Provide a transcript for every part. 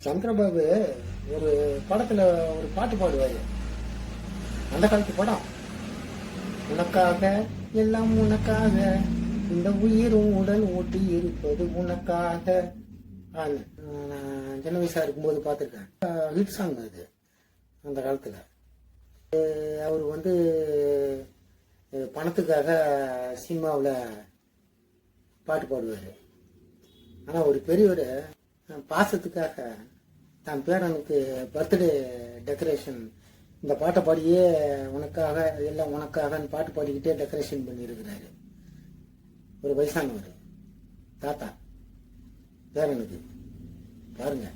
சந்திரபாபு ஒரு படத்துல ஒரு பாட்டு பாடுவாரு. அந்த காலத்து படம். உனக்காக எல்லாம் உனக்காக, இந்த உயிரும் உடல் ஓட்டி இருப்பது உனக்காக. நான் சின்ன வயசா இருக்கும்போது பார்த்துருக்கேன். ஹிட் சாங் அது அந்த காலத்துல. அவர் பணத்துக்காக சினிமாவில் பாட்டு பாடுவார். ஆனால் ஒரு பெரியவர் பாசத்துக்காக தன் பேரனுக்கு பர்த்டே டெக்கரேஷன் இந்த பாட்டை பாடியே உனக்காக எல்லாம் உனக்காகன்னு பாட்டு பாடிக்கிட்டே டெக்கரேஷன் பண்ணியிருக்கிறாரு. ஒரு வயசானவர் தாத்தா பேரனுக்கு. பாருங்க.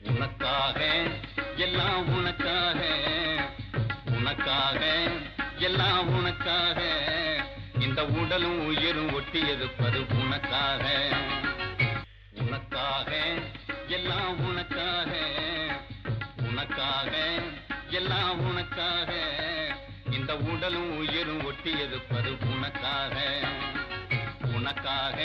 உனக்காக எல்லாம் உனக்காக, உனக்காக எல்லாம் உனக்காக, இந்த உடலும் உயிரும் ஒட்டி இருப்பது உனக்காக. உனக்காக எல்லாம் உனக்காக, உனக்காக எல்லாம் உனக்காக, இந்த உடலும் உயிரும் ஒட்டி இருப்பது உனக்காக. உனக்காக